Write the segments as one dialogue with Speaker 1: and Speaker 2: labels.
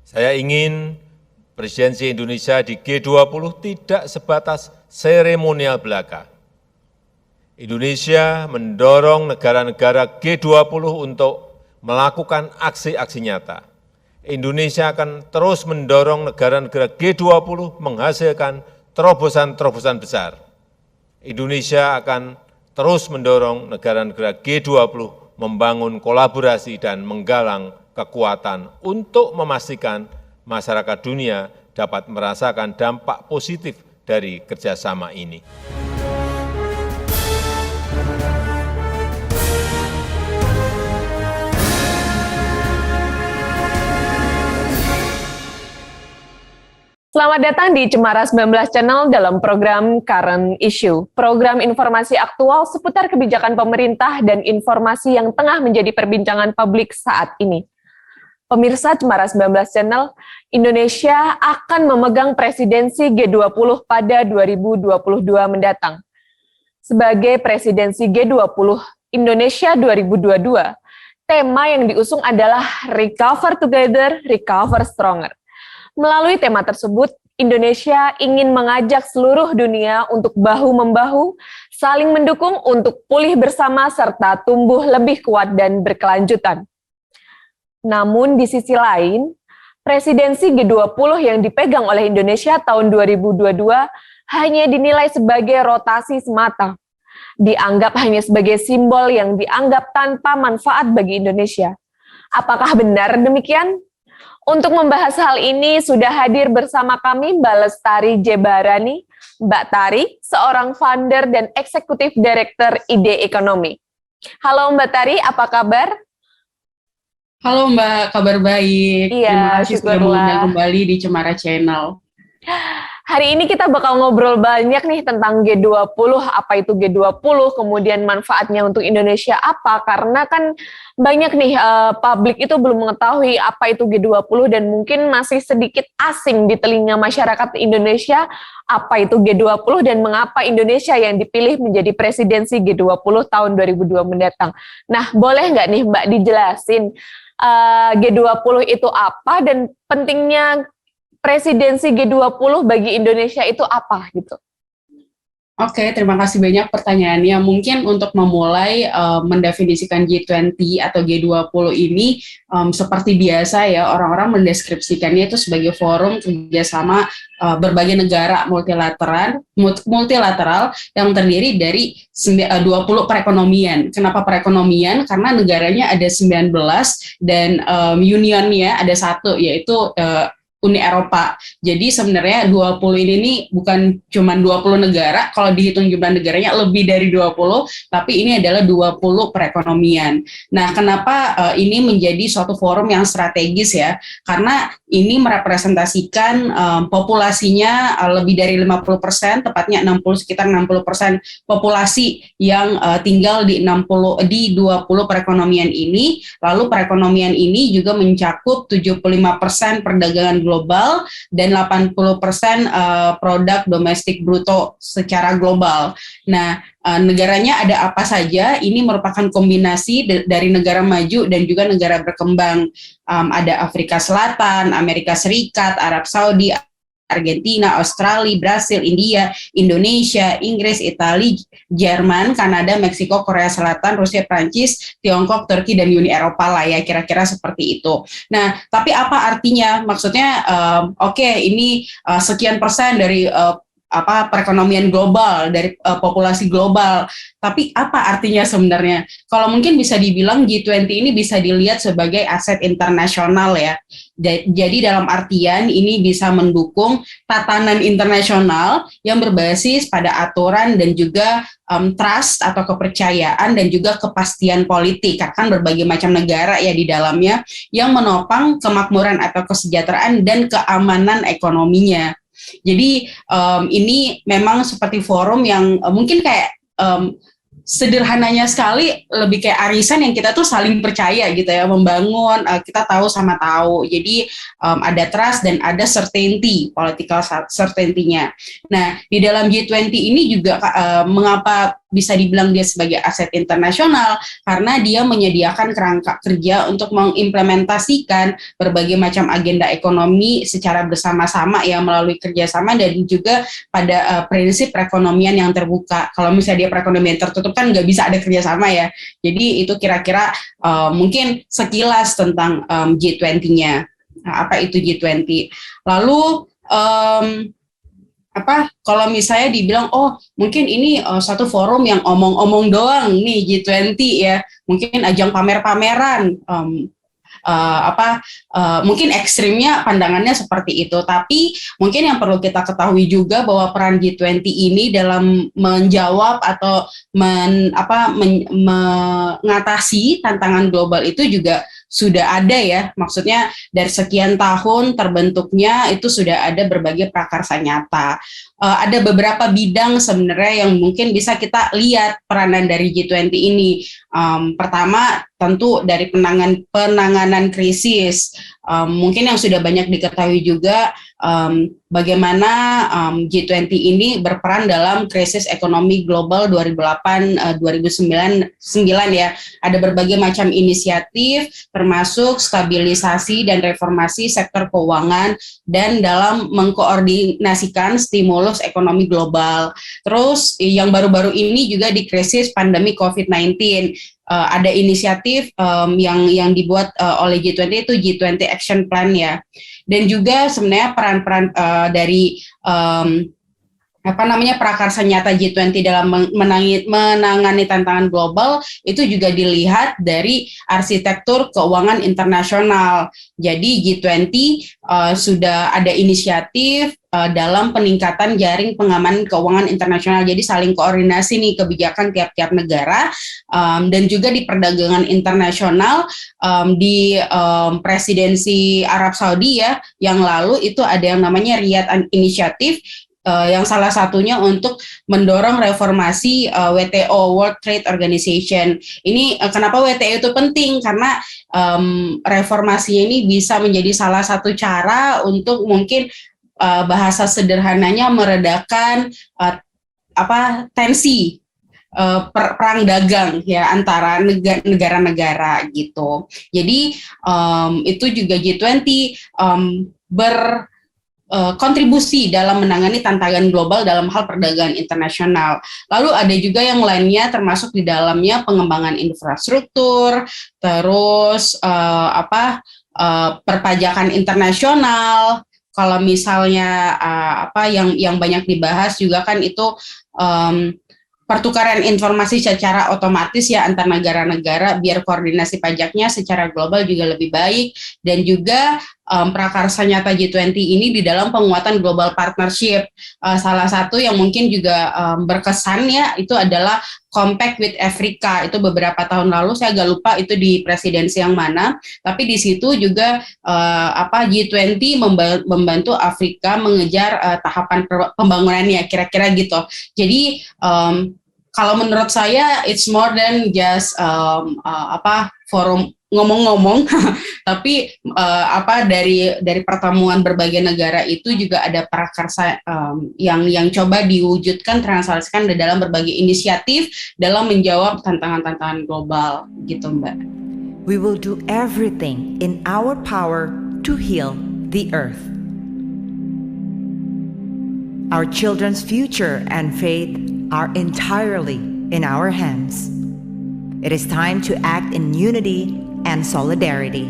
Speaker 1: Saya ingin presidensi Indonesia di G20 tidak sebatas seremonial belaka. Indonesia mendorong negara-negara G20 untuk melakukan aksi-aksi nyata. Indonesia akan terus mendorong negara-negara G20 menghasilkan terobosan-terobosan besar. Indonesia akan terus mendorong negara-negara G20 membangun kolaborasi dan menggalang kekuatan untuk memastikan masyarakat dunia dapat merasakan dampak positif dari kerjasama ini.
Speaker 2: Selamat datang di Cemara 19 Channel dalam program Current Issue, program informasi aktual seputar kebijakan pemerintah dan informasi yang tengah menjadi perbincangan publik saat ini. Pemirsa Cemara 19 Channel, Indonesia akan memegang presidensi G20 pada 2022 mendatang. Sebagai presidensi G20 Indonesia 2022, tema yang diusung adalah Recover Together, Recover Stronger. Melalui tema tersebut, Indonesia ingin mengajak seluruh dunia untuk bahu-membahu, saling mendukung untuk pulih bersama serta tumbuh lebih kuat dan berkelanjutan. Namun di sisi lain, presidensi G20 yang dipegang oleh Indonesia tahun 2022 hanya dinilai sebagai rotasi semata. Dianggap hanya sebagai simbol yang dianggap tanpa manfaat bagi Indonesia. Apakah benar demikian? Untuk membahas hal ini sudah hadir bersama kami Mbak Lestari Jebarani. Mbak Tari, seorang founder dan eksekutif direktur Ide Ekonomi. Halo Mbak Tari, apa kabar?
Speaker 3: Halo Mbak, kabar baik.
Speaker 2: Iya,
Speaker 3: terima kasih sudah
Speaker 2: syukurlah.
Speaker 3: mengundang kembali di Cemara Channel.
Speaker 2: Hari ini kita bakal ngobrol banyak nih tentang G20, apa itu G20, kemudian manfaatnya untuk Indonesia apa, karena kan banyak nih publik itu belum mengetahui apa itu G20 dan mungkin masih sedikit asing di telinga masyarakat Indonesia apa itu G20 dan mengapa Indonesia yang dipilih menjadi presidensi G20 tahun 2002 mendatang. Nah, boleh nggak nih Mbak dijelasin G20 itu apa dan pentingnya presidensi G20 bagi Indonesia itu apa gitu?
Speaker 3: Oke, terima kasih banyak pertanyaannya. Mungkin untuk memulai mendefinisikan G20 atau G20 ini seperti biasa ya, orang-orang mendeskripsikannya itu sebagai forum kerjasama berbagai negara multilateral yang terdiri dari 20 perekonomian. Kenapa perekonomian? Karena negaranya ada 19 dan unionnya ada satu, yaitu Uni Eropa. Jadi sebenarnya 20 ini nih bukan cuma 20 negara, kalau dihitung jumlah negaranya lebih dari 20, tapi ini adalah 20 perekonomian. Nah, kenapa ini menjadi suatu forum yang strategis ya? Karena ini merepresentasikan populasinya lebih dari 50%, tepatnya sekitar 60% populasi yang tinggal di 20 perekonomian ini. Lalu perekonomian ini juga mencakup 75% perdagangan global dan 80% produk domestik bruto secara global. Nah, negaranya ada apa saja? Ini merupakan kombinasi dari negara maju dan juga negara berkembang. Ada Afrika Selatan, Amerika Serikat, Arab Saudi, Argentina, Australia, Brasil, India, Indonesia, Inggris, Italia, Jerman, Kanada, Meksiko, Korea Selatan, Rusia, Prancis, Tiongkok, Turki, dan Uni Eropa lah ya, kira-kira seperti itu. Nah, tapi apa artinya? Maksudnya, ini sekian persen dari perekonomian global, dari populasi global. Tapi apa artinya sebenarnya? Kalau mungkin bisa dibilang G20 ini bisa dilihat sebagai aset internasional ya. Jadi dalam artian ini bisa mendukung tatanan internasional yang berbasis pada aturan dan juga trust atau kepercayaan dan juga kepastian politik. Akan berbagai macam negara ya di dalamnya yang menopang kemakmuran atau kesejahteraan dan keamanan ekonominya. Jadi ini memang seperti forum yang mungkin kayak sederhananya sekali lebih kayak arisan yang kita tuh saling percaya gitu ya, membangun, kita tahu sama tahu. Jadi ada trust dan ada certainty, political certainty-nya. Nah, di dalam G20 ini juga mengapa bisa dibilang dia sebagai aset internasional karena dia menyediakan kerangka kerja untuk mengimplementasikan berbagai macam agenda ekonomi secara bersama-sama ya melalui kerjasama dan juga pada prinsip perekonomian yang terbuka. Kalau misalnya dia perekonomian tertutup kan nggak bisa ada kerjasama ya. Jadi itu kira-kira mungkin sekilas tentang G20-nya. Nah, apa itu G20? Lalu kalau misalnya dibilang mungkin ini satu forum yang omong-omong doang nih G20 ya, mungkin ajang pamer-pameran, mungkin ekstrimnya pandangannya seperti itu. Tapi mungkin yang perlu kita ketahui juga bahwa peran G20 ini dalam menjawab atau mengatasi tantangan global itu juga sudah ada ya, maksudnya dari sekian tahun terbentuknya itu sudah ada berbagai prakarsa nyata. Ada beberapa bidang sebenarnya yang mungkin bisa kita lihat peranan dari G20 ini. Pertama tentu dari penanganan krisis. Mungkin yang sudah banyak diketahui juga bagaimana G20 ini berperan dalam krisis ekonomi global 2008-2009 ya. Ada berbagai macam inisiatif termasuk stabilisasi dan reformasi sektor keuangan dan dalam mengkoordinasikan stimulus ekonomi global. Terus yang baru-baru ini juga di krisis pandemi COVID-19 ada inisiatif yang dibuat oleh G20 itu G20 Action Plan ya. Dan juga sebenarnya peran-peran dari prakarsa nyata G20 dalam menangani tantangan global itu juga dilihat dari arsitektur keuangan internasional. Jadi G20 sudah ada inisiatif dalam peningkatan jaring pengamanan keuangan internasional. Jadi saling koordinasi nih kebijakan tiap-tiap negara dan juga di perdagangan internasional di presidensi Arab Saudi ya yang lalu itu ada yang namanya Riyadh Initiative yang salah satunya untuk mendorong reformasi WTO World Trade Organization. Ini kenapa WTO itu penting karena reformasi ini bisa menjadi salah satu cara untuk mungkin bahasa sederhananya meredakan tensi perang dagang ya antara negara-negara gitu. Jadi itu juga G20 kontribusi dalam menangani tantangan global dalam hal perdagangan internasional. Lalu ada juga yang lainnya termasuk di dalamnya pengembangan infrastruktur, terus perpajakan internasional. Kalau misalnya yang banyak dibahas juga kan itu pertukaran informasi secara otomatis ya antar negara-negara biar koordinasi pajaknya secara global juga lebih baik dan juga prakarsa nyata G20 ini di dalam penguatan global partnership. Salah satu yang mungkin juga berkesan ya itu adalah Compact with Africa. Itu beberapa tahun lalu saya agak lupa itu di presidensi yang mana, tapi di situ juga G20 membantu Afrika mengejar tahapan pembangunannya kira-kira gitu. Jadi kalau menurut saya it's more than just forum ngomong-ngomong, tapi dari pertemuan berbagai negara itu juga ada prakarsa yang coba diwujudkan translasikan dalam berbagai inisiatif dalam menjawab tantangan-tantangan global gitu Mbak.
Speaker 4: We will do everything in our power to heal the earth. Our children's future and faith are entirely in our hands. It is time to act in unity and solidarity.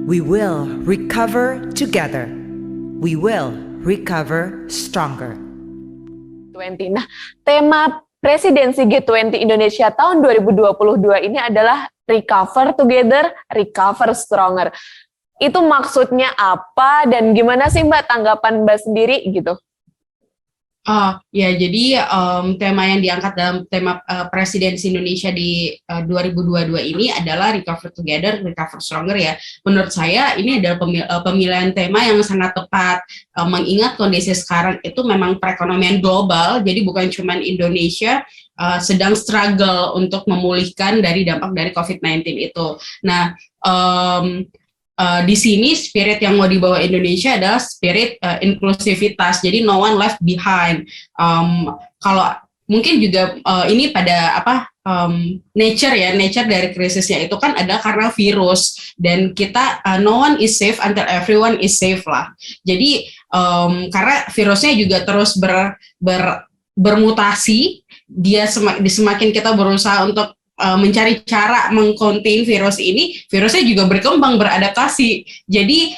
Speaker 4: We will recover together. We will recover stronger.
Speaker 2: Nah, tema presidensi G20 Indonesia tahun 2022 ini adalah Recover Together, Recover Stronger. Itu maksudnya apa dan gimana sih Mbak tanggapan Mbak sendiri gitu?
Speaker 3: Jadi tema yang diangkat dalam tema presidensi Indonesia di 2022 ini adalah Recover Together, Recover Stronger ya. Menurut saya ini adalah pemilihan tema yang sangat tepat, mengingat kondisi sekarang itu memang perekonomian global, jadi bukan cuma Indonesia sedang struggle untuk memulihkan dari dampak dari COVID-19 itu. Nah, di sini spirit yang mau dibawa Indonesia adalah spirit inklusivitas. Jadi no one left behind. Kalau mungkin juga ini pada nature dari krisisnya itu kan adalah karena virus, dan kita no one is safe until everyone is safe lah. Jadi karena virusnya juga terus bermutasi, semakin kita berusaha untuk mencari cara mengcontain virus ini, virusnya juga berkembang, beradaptasi. Jadi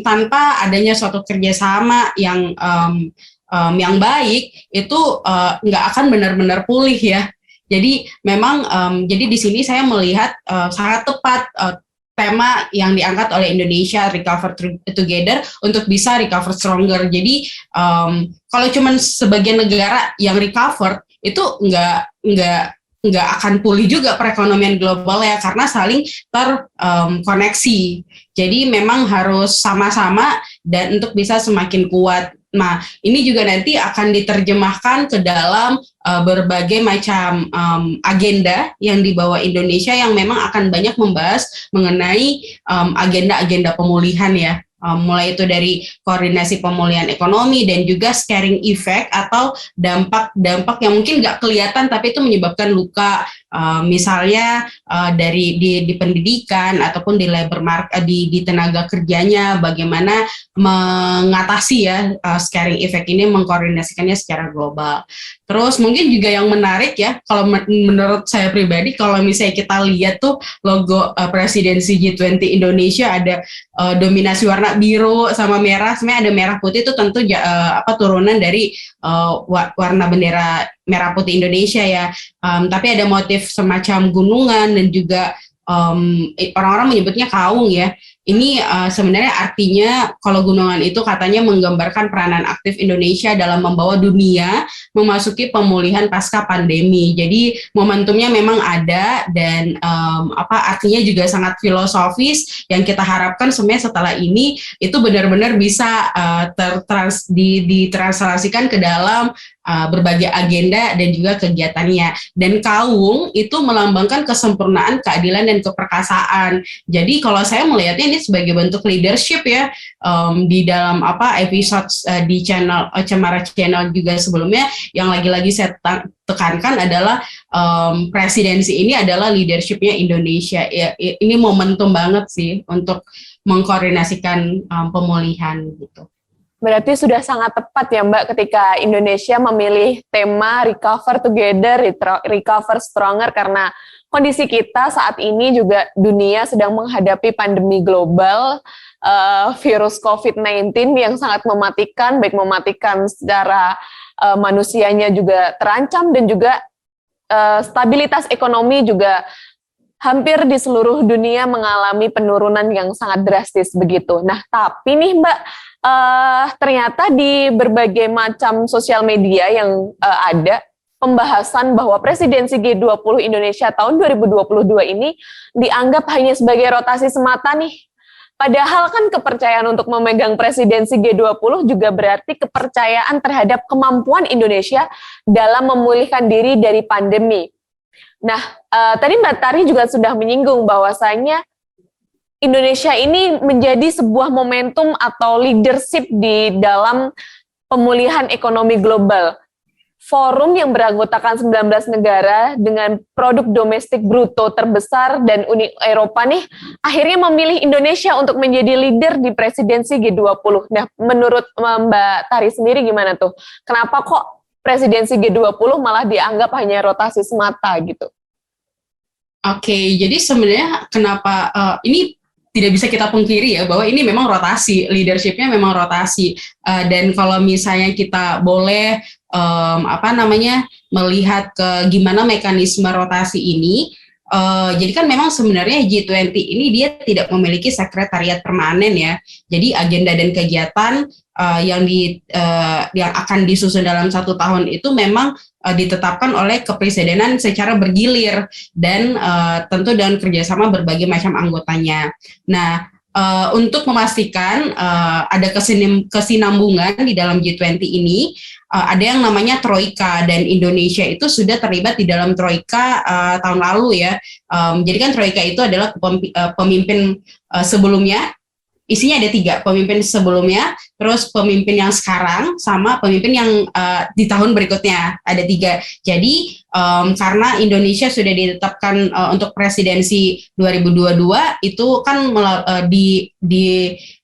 Speaker 3: tanpa adanya suatu kerjasama yang baik, itu nggak akan benar-benar pulih ya. Jadi memang jadi di sini saya melihat sangat tepat tema yang diangkat oleh Indonesia, Recover Together, untuk bisa recover stronger. Jadi kalau cuma sebagian negara yang recover, itu nggak akan pulih juga perekonomian global ya, karena saling terkoneksi. Jadi memang harus sama-sama dan untuk bisa semakin kuat. Nah, ini juga nanti akan diterjemahkan ke dalam berbagai macam agenda yang dibawa Indonesia, yang memang akan banyak membahas mengenai agenda-agenda pemulihan ya. Mulai itu dari koordinasi pemulihan ekonomi dan juga scaring effect atau dampak yang mungkin nggak kelihatan tapi itu menyebabkan luka, misalnya di pendidikan ataupun di labor market, di tenaga kerjanya, bagaimana mengatasi ya scaring effect ini, mengkoordinasikannya secara global. Terus mungkin juga yang menarik ya, kalau menurut saya pribadi, kalau misalnya kita lihat tuh logo presidensi G20 Indonesia ada dominasi warna biru sama merah, sebenarnya ada merah putih, itu tentu turunan dari warna bendera merah putih Indonesia ya. Tapi ada motif semacam gunungan dan juga orang-orang menyebutnya kaung ya. Ini sebenarnya artinya kalau gunungan itu katanya menggambarkan peranan aktif Indonesia dalam membawa dunia memasuki pemulihan pasca pandemi. Jadi momentumnya memang ada dan artinya juga sangat filosofis, yang kita harapkan sebenarnya setelah ini itu benar-benar bisa ditranslasikan ke dalam berbagai agenda dan juga kegiatannya. Dan kaung itu melambangkan kesempurnaan, keadilan dan keperkasaan. Jadi kalau saya melihatnya ini sebagai bentuk leadership ya, di dalam episode di channel Cemara Channel juga sebelumnya, yang lagi-lagi saya tekankan adalah presidensi ini adalah leadershipnya Indonesia ya. Ini momentum banget sih untuk mengkoordinasikan pemulihan gitu.
Speaker 2: Berarti sudah sangat tepat ya Mbak ketika Indonesia memilih tema Recover Together, Recover Stronger, karena kondisi kita saat ini juga dunia sedang menghadapi pandemi global, virus COVID-19 yang sangat mematikan, baik mematikan secara manusianya juga terancam, dan juga stabilitas ekonomi juga hampir di seluruh dunia mengalami penurunan yang sangat drastis begitu. Nah, tapi nih Mbak, ternyata di berbagai macam sosial media yang ada pembahasan bahwa presidensi G20 Indonesia tahun 2022 ini dianggap hanya sebagai rotasi semata nih. Padahal kan kepercayaan untuk memegang presidensi G20 juga berarti kepercayaan terhadap kemampuan Indonesia dalam memulihkan diri dari pandemi. Nah, tadi Mbak Tari juga sudah menyinggung bahwasanya Indonesia ini menjadi sebuah momentum atau leadership di dalam pemulihan ekonomi global. Forum yang beranggotakan 19 negara dengan produk domestik bruto terbesar dan Uni Eropa nih akhirnya memilih Indonesia untuk menjadi leader di presidensi G20. Nah, menurut Mbak Tari sendiri gimana tuh? Kenapa kok presidensi G20 malah dianggap hanya rotasi semata gitu?
Speaker 3: Oke, jadi sebenarnya kenapa ini tidak bisa kita pungkiri ya, bahwa ini memang rotasi, leadership-nya memang rotasi. Dan kalau misalnya kita boleh melihat ke gimana mekanisme rotasi ini, jadi kan memang sebenarnya G20 ini dia tidak memiliki sekretariat permanen ya. Jadi agenda dan kegiatan yang akan disusun dalam 1 tahun itu memang ditetapkan oleh kepresidenan secara bergilir dan tentu dengan kerjasama berbagai macam anggotanya. Nah, untuk memastikan ada kesinambungan di dalam G20 ini, ada yang namanya Troika, dan Indonesia itu sudah terlibat di dalam Troika tahun lalu ya. Jadi kan Troika itu adalah pemimpin sebelumnya. Isinya ada 3, pemimpin sebelumnya, terus pemimpin yang sekarang, sama pemimpin yang di tahun berikutnya, ada 3. Jadi karena Indonesia sudah ditetapkan untuk presidensi 2022, itu kan di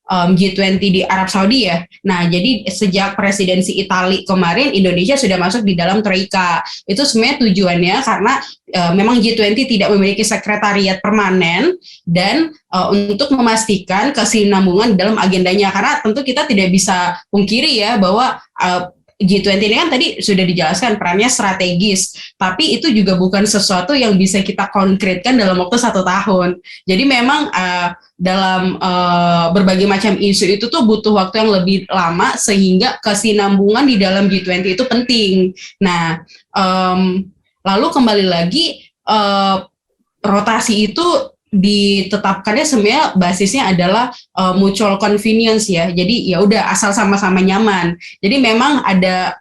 Speaker 3: G20 di Arab Saudi ya. Nah, jadi sejak presidensi Italia kemarin, Indonesia sudah masuk di dalam Troika. Itu sebenarnya tujuannya karena memang G20 tidak memiliki sekretariat permanen, dan untuk memastikan kesinambungan dalam agendanya. Karena tentu kita tidak bisa pungkiri ya bahwa G20 ini kan tadi sudah dijelaskan perannya strategis, tapi itu juga bukan sesuatu yang bisa kita konkretkan dalam waktu 1 tahun. Jadi memang dalam berbagai macam isu itu tuh butuh waktu yang lebih lama, sehingga kesinambungan di dalam G20 itu penting. Nah, lalu kembali lagi, rotasi itu ditetapkannya sebenarnya basisnya adalah mutual convenience ya. Jadi ya udah, asal sama-sama nyaman. Jadi memang ada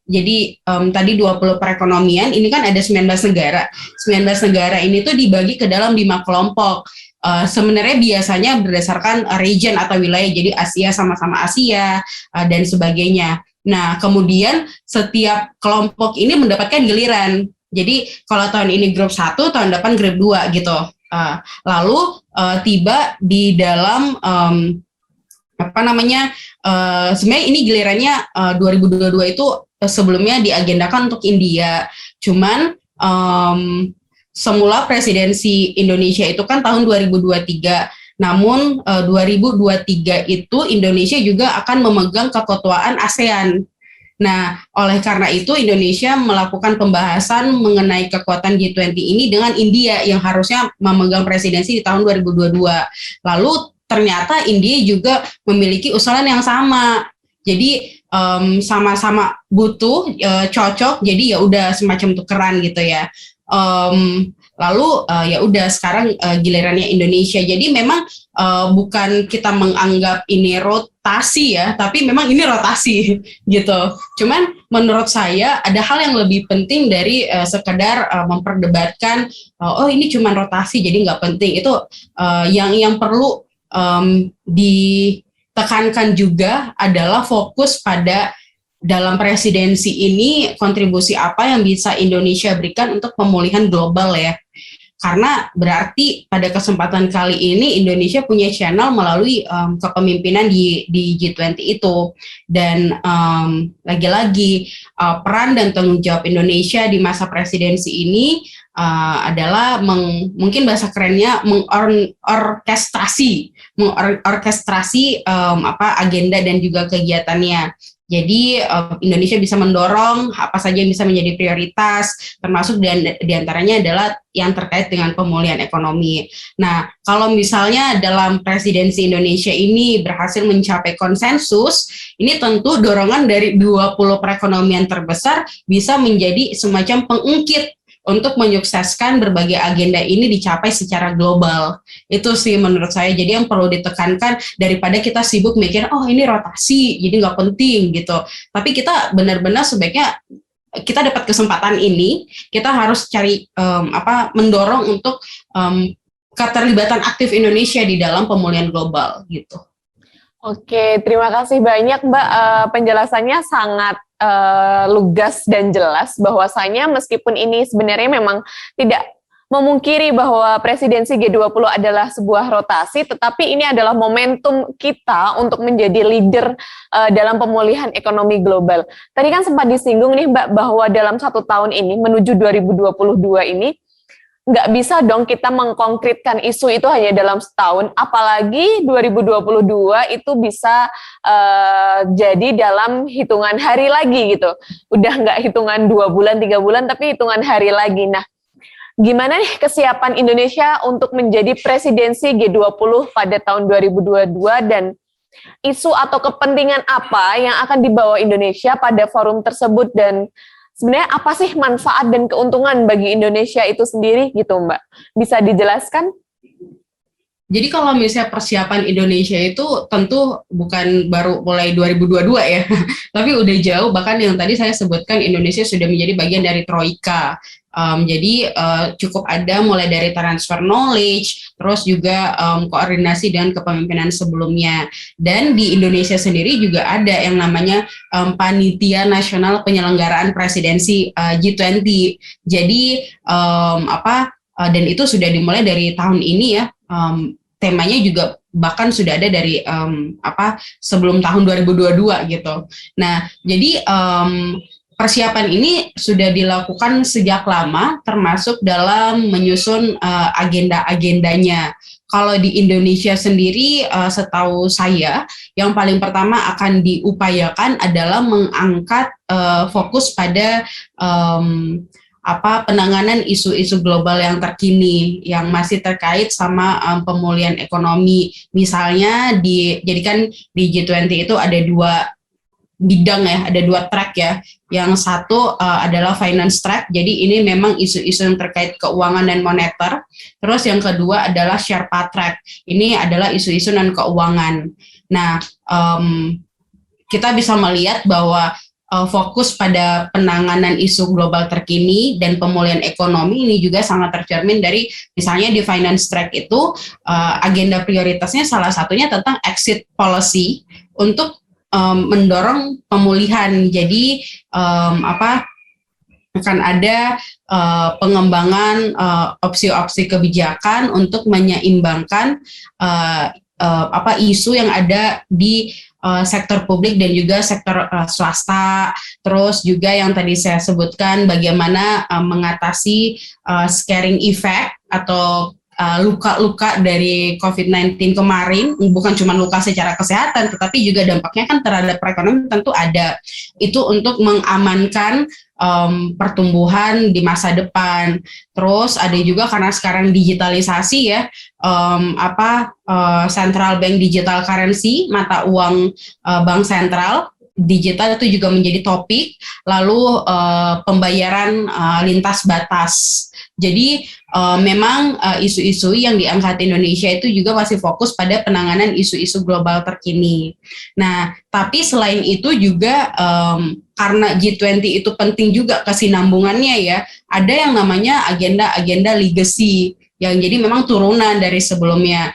Speaker 3: jadi tadi 20 perekonomian, ini kan ada 19 negara. 19 negara ini tuh dibagi ke dalam 5 kelompok. Sebenarnya biasanya berdasarkan region atau wilayah, jadi Asia sama-sama Asia dan sebagainya. Nah, kemudian setiap kelompok ini mendapatkan giliran. Jadi kalau tahun ini grup 1, tahun depan grup 2 gitu. Lalu tiba di dalam sebenarnya ini gilirannya 2022 itu sebelumnya diagendakan untuk India. Cuman semula presidensi Indonesia itu kan tahun 2023. Namun 2023 itu Indonesia juga akan memegang keketuaan ASEAN. Nah, oleh karena itu Indonesia melakukan pembahasan mengenai kekuatan G20 ini dengan India yang harusnya memegang presidensi di tahun 2022. Lalu ternyata India juga memiliki usulan yang sama. Jadi sama-sama butuh, cocok, jadi ya udah semacam tukeran gitu ya. Lalu ya udah sekarang gilirannya Indonesia. Jadi memang bukan kita menganggap ini rotasi ya, tapi memang ini rotasi gitu. Cuman menurut saya ada hal yang lebih penting dari sekedar memperdebatkan oh ini cuma rotasi jadi nggak penting. Itu yang perlu ditekankan juga adalah fokus pada dalam presidensi ini kontribusi apa yang bisa Indonesia berikan untuk pemulihan global ya. Karena berarti pada kesempatan kali ini Indonesia punya channel melalui kepemimpinan di G20 itu. Dan lagi-lagi peran dan tanggung jawab Indonesia di masa presidensi ini adalah mungkin bahasa kerennya mengorkestrasi agenda dan juga kegiatannya. Jadi Indonesia bisa mendorong apa saja yang bisa menjadi prioritas, termasuk diantaranya adalah yang terkait dengan pemulihan ekonomi. Nah, kalau misalnya dalam presidensi Indonesia ini berhasil mencapai konsensus, ini tentu dorongan dari 20 perekonomian terbesar bisa menjadi semacam pengungkit untuk menyukseskan berbagai agenda ini dicapai secara global. Itu sih menurut saya. Jadi yang perlu ditekankan daripada kita sibuk mikir, oh ini rotasi, jadi nggak penting gitu. Tapi kita benar-benar sebaiknya kita dapat kesempatan ini, kita harus cari mendorong untuk keterlibatan aktif Indonesia di dalam pemulihan global gitu.
Speaker 2: Oke, terima kasih banyak Mbak. Penjelasannya sangat lugas dan jelas bahwasanya meskipun ini sebenarnya memang tidak memungkiri bahwa presidensi G20 adalah sebuah rotasi, tetapi ini adalah momentum kita untuk menjadi leader dalam pemulihan ekonomi global. Tadi kan sempat disinggung nih Mbak bahwa dalam 1 tahun ini menuju 2022 ini nggak bisa dong kita mengkonkretkan isu itu hanya dalam setahun, apalagi 2022 itu bisa jadi dalam hitungan hari lagi gitu. Udah nggak hitungan 2 bulan, 3 bulan, tapi hitungan hari lagi. Nah, gimana nih kesiapan Indonesia untuk menjadi presidensi G20 pada tahun 2022 dan isu atau kepentingan apa yang akan dibawa Indonesia pada forum tersebut dan sebenarnya apa sih manfaat dan keuntungan bagi Indonesia itu sendiri gitu Mbak? Bisa dijelaskan?
Speaker 3: Jadi kalau misalnya persiapan Indonesia itu tentu bukan baru mulai 2022 ya, tapi udah jauh. Bahkan yang tadi saya sebutkan Indonesia sudah menjadi bagian dari Troika. Jadi cukup ada mulai dari transfer knowledge, terus juga koordinasi dengan kepemimpinan sebelumnya. Dan di Indonesia sendiri juga ada yang namanya Panitia Nasional Penyelenggaraan Presidensi G20. Jadi dan itu sudah dimulai dari tahun ini ya. Temanya juga bahkan sudah ada dari sebelum tahun 2022 gitu. Nah, jadi persiapan ini sudah dilakukan sejak lama, termasuk dalam menyusun agenda-agendanya. Kalau di Indonesia sendiri, setahu saya, yang paling pertama akan diupayakan adalah mengangkat fokus pada penanganan isu-isu global yang terkini yang masih terkait sama pemulihan ekonomi. Misalnya jadi kan di G20 itu ada 2 bidang ya, ada 2 track ya. Yang satu adalah finance track, jadi ini memang isu-isu yang terkait keuangan dan moneter. Terus yang kedua adalah Sherpa track, ini adalah isu-isu non keuangan. Nah, kita bisa melihat bahwa fokus pada penanganan isu global terkini dan pemulihan ekonomi ini juga sangat tercermin dari misalnya di finance track itu agenda prioritasnya salah satunya tentang exit policy untuk mendorong pemulihan. Jadi akan ada pengembangan opsi-opsi kebijakan untuk menyeimbangkan isu yang ada di sektor publik dan juga sektor swasta. Terus juga yang tadi saya sebutkan bagaimana mengatasi scaring effect atau luka-luka dari COVID-19 kemarin, bukan cuma luka secara kesehatan, tetapi juga dampaknya kan terhadap perekonomian tentu ada. Itu untuk mengamankan pertumbuhan di masa depan. Terus ada juga karena sekarang digitalisasi ya, central bank digital currency, mata uang bank sentral digital itu juga menjadi topik. Lalu pembayaran lintas batas. Jadi memang isu-isu yang diangkat Indonesia itu juga masih fokus pada penanganan isu-isu global terkini. Nah, tapi selain itu juga karena G20 itu penting juga kesinambungannya ya, ada yang namanya agenda-agenda legacy yang jadi memang turunan dari sebelumnya.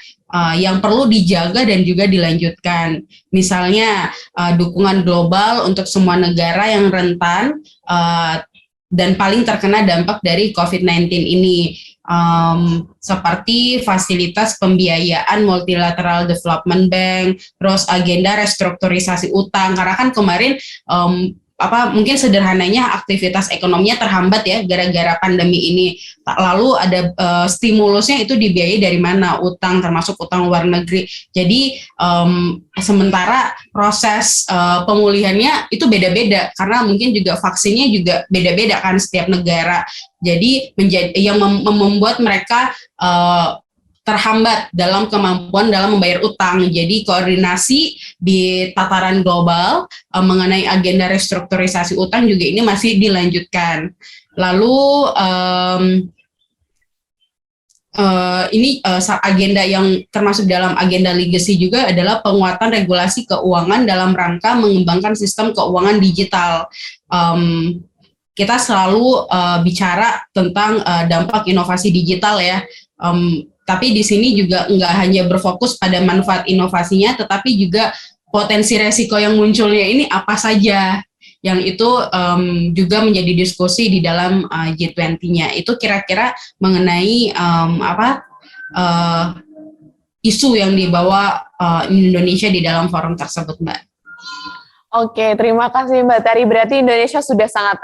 Speaker 3: Yang perlu dijaga dan juga dilanjutkan. Misalnya dukungan global untuk semua negara yang rentan dan paling terkena dampak dari COVID-19 ini, seperti fasilitas pembiayaan multilateral development bank, terus agenda restrukturisasi utang, karena kan kemarin mungkin sederhananya aktivitas ekonominya terhambat ya gara-gara pandemi ini. Lalu ada stimulusnya itu dibiayai dari mana? Utang, termasuk utang luar negeri. Jadi sementara proses pemulihannya itu beda-beda karena mungkin juga vaksinnya juga beda-beda kan setiap negara. Jadi yang membuat mereka terhambat dalam kemampuan dalam membayar utang. Jadi koordinasi di tataran global mengenai agenda restrukturisasi utang juga ini masih dilanjutkan. Lalu ini agenda yang termasuk dalam agenda legacy juga adalah penguatan regulasi keuangan dalam rangka mengembangkan sistem keuangan digital. Kita selalu bicara tentang dampak inovasi digital ya. Tapi di sini juga nggak hanya berfokus pada manfaat inovasinya, tetapi juga potensi resiko yang munculnya ini apa saja, yang itu juga menjadi diskusi di dalam G20-nya. Itu kira-kira mengenai isu yang dibawa Indonesia di dalam forum tersebut, Mbak.
Speaker 2: Oke, terima kasih Mbak Tari. Berarti Indonesia sudah sangat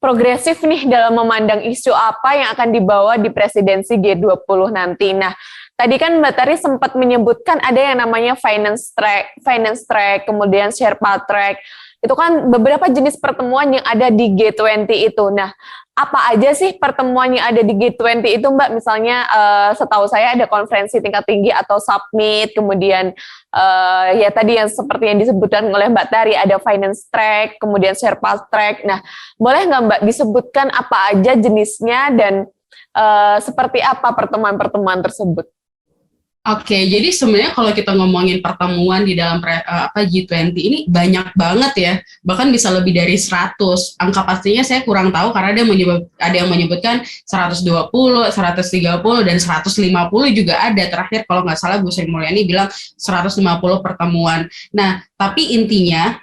Speaker 2: progresif nih dalam memandang isu apa yang akan dibawa di presidensi G20 nanti. Nah, tadi kan Mbak Tari sempat menyebutkan ada yang namanya finance track, kemudian Sherpa track. Itu kan beberapa jenis pertemuan yang ada di G20 itu. Nah, apa aja sih pertemuan yang ada di G20 itu, Mbak? Misalnya setahu saya ada konferensi tingkat tinggi atau summit, kemudian ya tadi yang seperti yang disebutkan oleh Mbak Tari, ada finance track, kemudian Sherpa track. Nah, boleh nggak Mbak disebutkan apa aja jenisnya dan seperti apa pertemuan-pertemuan tersebut?
Speaker 3: Oke, jadi sebenarnya kalau kita ngomongin pertemuan di dalam G20 ini banyak banget ya, bahkan bisa lebih dari 100. Angka pastinya saya kurang tahu karena ada yang menyebutkan 120, 130, dan 150 juga ada. Terakhir kalau nggak salah Bu Sri Mulyani bilang 150 pertemuan. Nah, tapi intinya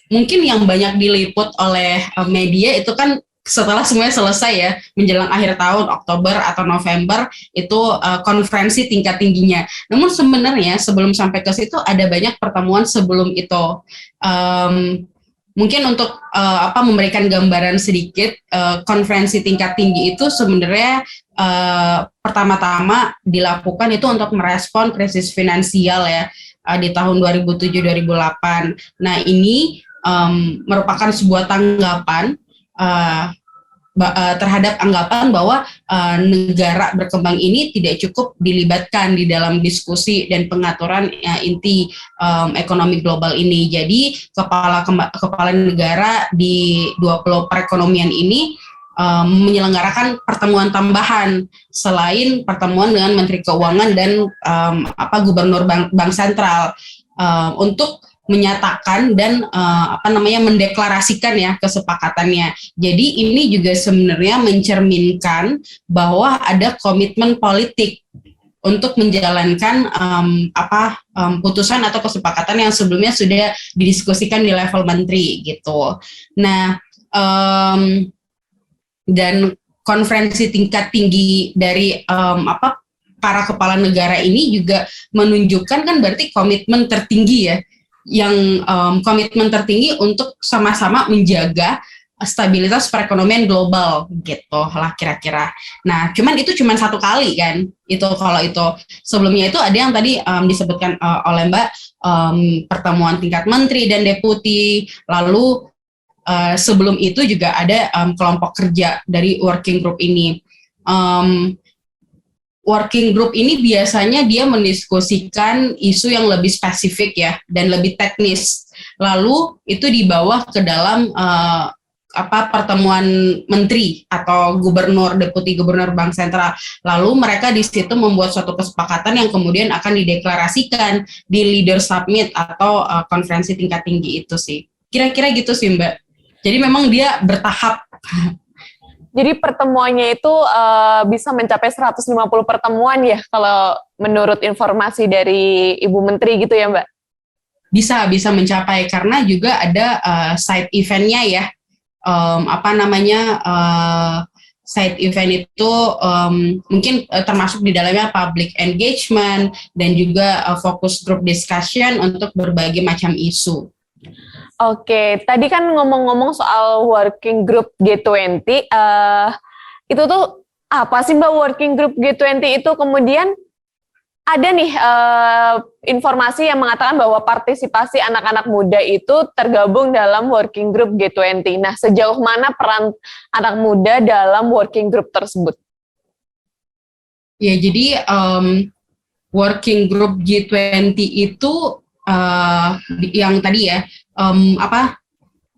Speaker 3: mungkin yang banyak diliput oleh media itu kan setelah semuanya selesai ya, menjelang akhir tahun Oktober atau November itu konferensi tingkat tingginya. Namun sebenarnya sebelum sampai ke situ ada banyak pertemuan sebelum itu. Mungkin untuk memberikan gambaran sedikit, konferensi tingkat tinggi itu sebenarnya pertama-tama dilakukan itu untuk merespon krisis finansial ya di tahun 2007-2008. Nah ini merupakan sebuah tanggapan terhadap anggapan bahwa negara berkembang ini tidak cukup dilibatkan di dalam diskusi dan pengaturan inti ekonomi global ini. Jadi kepala negara di 20 perekonomian ini menyelenggarakan pertemuan tambahan selain pertemuan dengan Menteri Keuangan dan Gubernur Bank Sentral untuk menyatakan dan mendeklarasikan ya kesepakatannya. Jadi ini juga sebenarnya mencerminkan bahwa ada komitmen politik untuk menjalankan putusan atau kesepakatan yang sebelumnya sudah didiskusikan di level menteri gitu. Nah, dan konferensi tingkat tinggi dari para kepala negara ini juga menunjukkan kan berarti komitmen tertinggi ya, yang komitmen tertinggi untuk sama-sama menjaga stabilitas perekonomian global gitu lah kira-kira. Nah, itu cuma satu kali kan. Kalau itu sebelumnya itu ada yang tadi disebutkan oleh Mbak, pertemuan tingkat menteri dan deputi. Lalu sebelum itu juga ada kelompok kerja dari working group ini. Working group ini biasanya dia mendiskusikan isu yang lebih spesifik ya dan lebih teknis. Lalu itu dibawa ke dalam pertemuan menteri atau gubernur, deputi gubernur bank sentral. Lalu mereka di situ membuat suatu kesepakatan yang kemudian akan dideklarasikan di leader summit atau konferensi tingkat tinggi itu sih. Kira-kira gitu sih Mbak. Jadi memang dia bertahap.
Speaker 2: Jadi pertemuannya itu bisa mencapai 150 pertemuan ya kalau menurut informasi dari Ibu Menteri gitu ya Mbak?
Speaker 3: Bisa mencapai karena juga ada side event-nya ya. Side event itu mungkin termasuk di dalamnya public engagement dan juga focus group discussion untuk berbagai macam isu.
Speaker 2: Oke, tadi kan ngomong-ngomong soal working group G20, itu tuh apa sih Mbak working group G20 itu? Kemudian ada nih informasi yang mengatakan bahwa partisipasi anak-anak muda itu tergabung dalam working group G20. Nah, sejauh mana peran anak muda dalam working group tersebut?
Speaker 3: Ya, jadi working group G20 itu yang tadi ya,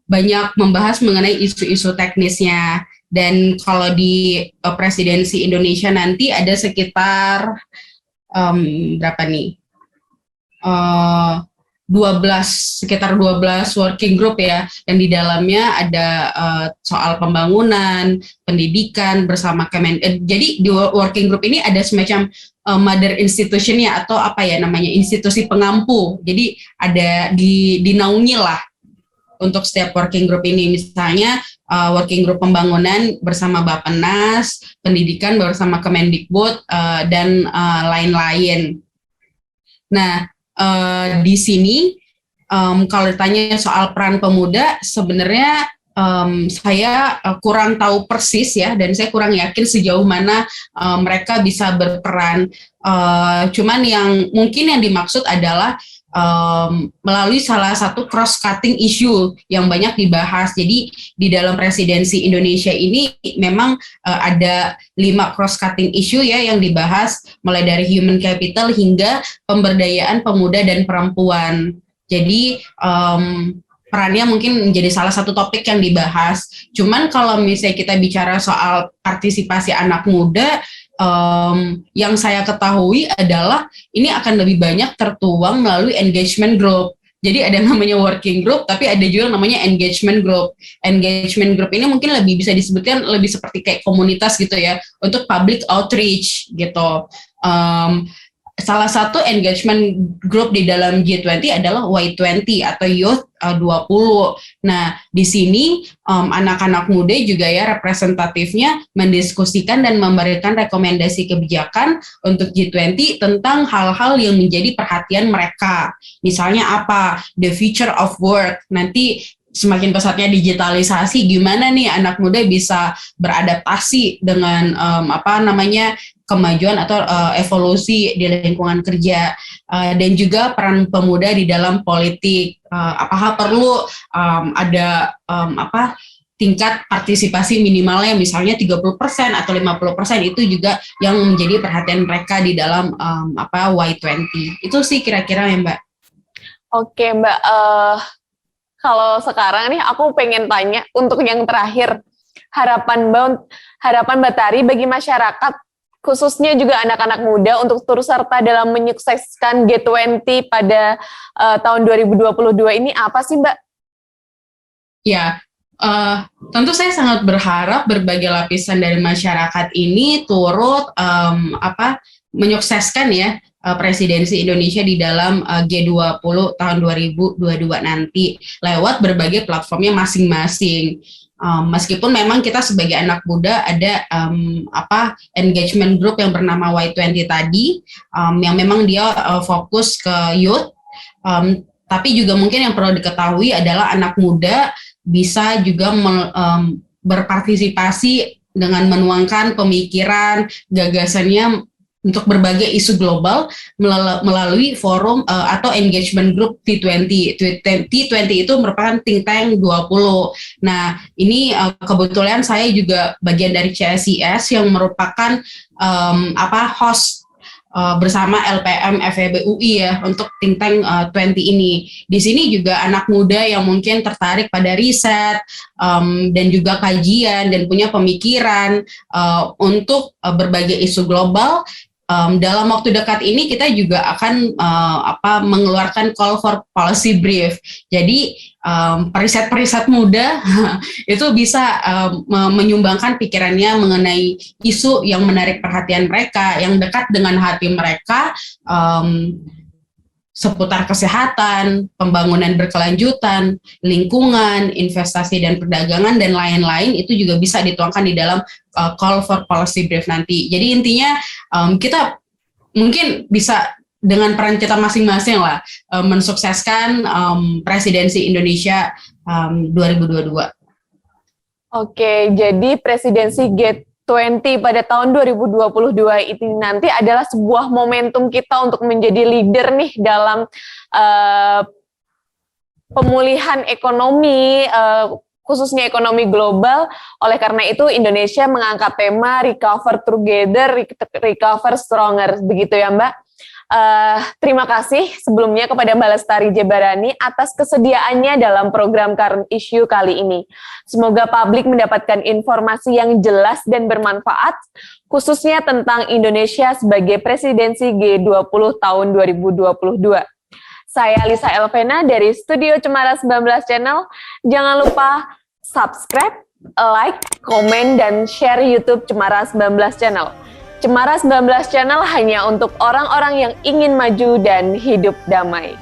Speaker 3: banyak membahas mengenai isu-isu teknisnya. Dan kalau di presidensi Indonesia nanti ada sekitar berapa nih? 12 working group ya, dan di dalamnya ada soal pembangunan, pendidikan bersama jadi di working group ini ada semacam mother institution-nya atau institusi pengampu. Jadi ada dinaungi lah untuk setiap working group ini, misalnya working group pembangunan bersama Bappenas, pendidikan bersama Kemendikbud dan lain-lain. Nah, di sini kalau ditanya soal peran pemuda, sebenarnya saya kurang tahu persis ya, dan saya kurang yakin sejauh mana mereka bisa berperan. Cuman yang mungkin yang dimaksud adalah melalui salah satu cross-cutting issue yang banyak dibahas. Jadi di dalam presidensi Indonesia ini memang ada 5 cross-cutting issue ya yang dibahas, mulai dari human capital hingga pemberdayaan pemuda dan perempuan. Jadi perannya mungkin menjadi salah satu topik yang dibahas. Cuman kalau misalnya kita bicara soal partisipasi anak muda, yang saya ketahui adalah ini akan lebih banyak tertuang melalui engagement group. Jadi ada namanya working group, tapi ada juga namanya engagement group. Engagement group ini mungkin lebih bisa disebutkan lebih seperti kayak komunitas gitu ya, untuk public outreach gitu. Salah satu engagement group di dalam G20 adalah Y20 atau Youth 20. Nah, di sini anak-anak muda juga ya representatifnya mendiskusikan dan memberikan rekomendasi kebijakan untuk G20 tentang hal-hal yang menjadi perhatian mereka. Misalnya apa? The future of work. Nanti semakin pesatnya digitalisasi, gimana nih anak muda bisa beradaptasi dengan kemajuan atau evolusi di lingkungan kerja, dan juga peran pemuda di dalam politik. Apakah perlu ada tingkat partisipasi minimalnya misalnya 30% atau 50%, itu juga yang menjadi perhatian mereka di dalam Y20. Itu sih kira-kira ya, Mbak.
Speaker 2: Oke, Mbak. Kalau sekarang nih aku pengen tanya untuk yang terakhir, harapan Mbak Tari bagi masyarakat, khususnya juga anak-anak muda untuk turut serta dalam menyukseskan G20 pada tahun 2022 ini apa sih, Mbak?
Speaker 3: Ya, tentu saya sangat berharap berbagai lapisan dari masyarakat ini turut menyukseskan ya presidensi Indonesia di dalam G20 tahun 2022 nanti lewat berbagai platformnya masing-masing. Meskipun memang kita sebagai anak muda ada engagement group yang bernama Y20 tadi, yang memang dia fokus ke youth, tapi juga mungkin yang perlu diketahui adalah anak muda bisa juga berpartisipasi dengan menuangkan pemikiran, gagasannya untuk berbagai isu global melalui forum atau engagement group T20. T20 itu merupakan think tank 20. Nah, ini kebetulan saya juga bagian dari CSIS yang merupakan host bersama LPM FEB UI ya untuk think tank 20 ini. Di sini juga anak muda yang mungkin tertarik pada riset dan juga kajian dan punya pemikiran untuk berbagai isu global. Dalam waktu dekat ini kita juga akan mengeluarkan call for policy brief. Jadi periset-periset muda itu bisa menyumbangkan pikirannya mengenai isu yang menarik perhatian mereka, yang dekat dengan hati mereka, seputar kesehatan, pembangunan berkelanjutan, lingkungan, investasi dan perdagangan, dan lain-lain. Itu juga bisa dituangkan di dalam call for policy brief nanti. Jadi intinya kita mungkin bisa dengan peran kita masing-masing lah mensukseskan presidensi Indonesia 2022.
Speaker 2: Oke, jadi presidensi G20 pada tahun 2022 ini nanti adalah sebuah momentum kita untuk menjadi leader nih dalam pemulihan ekonomi, khususnya ekonomi global. Oleh karena itu Indonesia mengangkat tema Recover Together, Recover Stronger, begitu ya Mbak? Terima kasih sebelumnya kepada Mbak Lestari Jebarani atas kesediaannya dalam program Current Issue kali ini. Semoga publik mendapatkan informasi yang jelas dan bermanfaat, khususnya tentang Indonesia sebagai presidensi G20 tahun 2022. Saya Lisa Elvena dari Studio Cemara 19 Channel. Jangan lupa subscribe, like, komen, dan share YouTube Cemara 19 Channel. Cemara 19 Channel hanya untuk orang-orang yang ingin maju dan hidup damai.